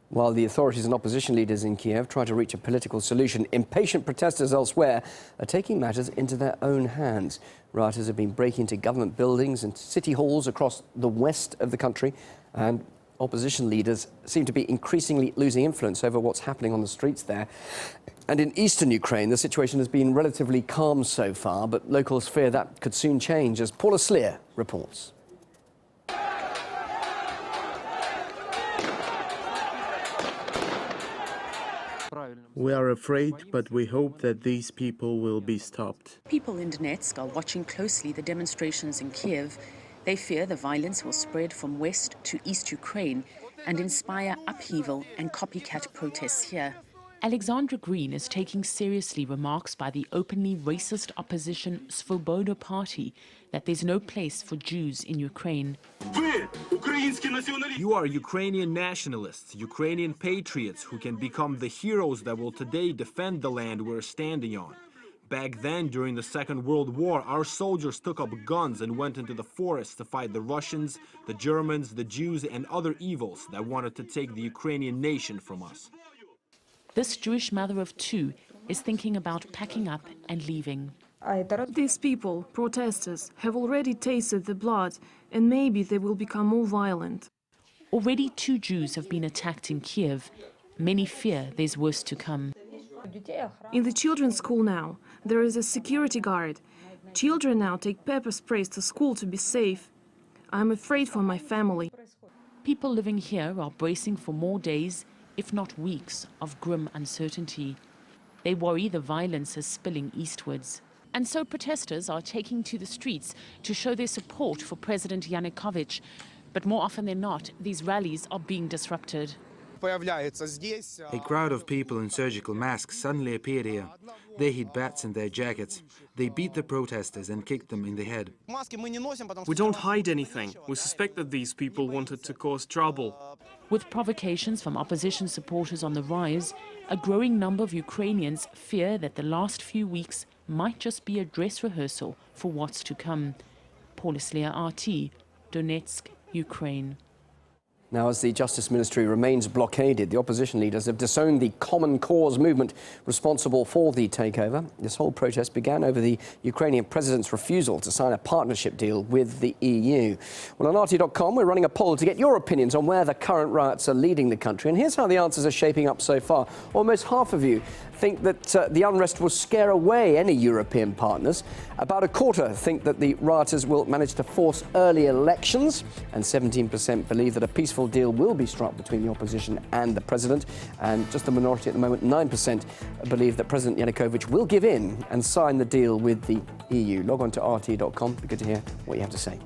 While the authorities and opposition leaders in Kiev try to reach a political solution, impatient protesters elsewhere are taking matters into their own hands. Rioters have been breaking into government buildings and city halls across the west of the country, and opposition leaders seem to be increasingly losing influence over what's happening on the streets there. And in eastern Ukraine, the situation has been relatively calm so far, but locals fear that could soon change, as Paula Sleer reports. We are afraid, but we hope that these people will be stopped. People in Donetsk are watching closely the demonstrations in Kiev. They fear the violence will spread from west to east Ukraine and inspire upheaval and copycat protests here. Alexandra Green is taking seriously remarks by the openly racist opposition Svoboda party that there's no place for Jews in Ukraine. You are Ukrainian nationalists, Ukrainian patriots who can become the heroes that will today defend the land we're standing on. Back then, during the Second World War, our soldiers took up guns and went into the forests to fight the Russians, the Germans, the Jews, and other evils that wanted to take the Ukrainian nation from us. This Jewish mother of two is thinking about packing up and leaving. These people, protesters, have already tasted the blood, and maybe they will become more violent. Already 2 Jews have been attacked in Kiev. Many fear there's worse to come. In the children's school now, there is a security guard. Children now take pepper sprays to school to be safe. I'm afraid for my family. People living here are bracing for more days, if not weeks, of grim uncertainty. They worry the violence is spilling eastwards. And so protesters are taking to the streets to show their support for President Yanukovych. But more often than not, these rallies are being disrupted. A crowd of people in surgical masks suddenly appeared here. They hid bats in their jackets. They beat the protesters and kicked them in the head. We don't hide anything. We suspect that these people wanted to cause trouble. With provocations from opposition supporters on the rise, a growing number of Ukrainians fear that the last few weeks might just be a dress rehearsal for what's to come. Paula Sleer, RT, Donetsk, Ukraine. Now, as the Justice Ministry remains blockaded, the opposition leaders have disowned the Common Cause movement responsible for the takeover. This whole protest began over the Ukrainian president's refusal to sign a partnership deal with the EU. Well, on RT.com, we're running a poll to get your opinions on where the current riots are leading the country. And here's how the answers are shaping up so far. Almost half of you think that the unrest will scare away any European partners. About a quarter think that the rioters will manage to force early elections, and 17% believe that a peaceful deal will be struck between the opposition and the president. And just a minority at the moment, 9%, believe that President Yanukovych will give in and sign the deal with the EU. Log on to RT.com. Be good to hear what you have to say.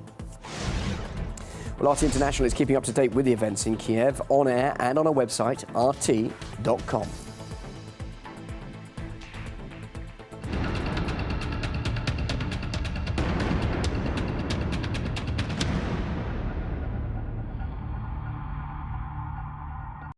Well, RT International is keeping up to date with the events in Kiev, on air and on our website, RT.com.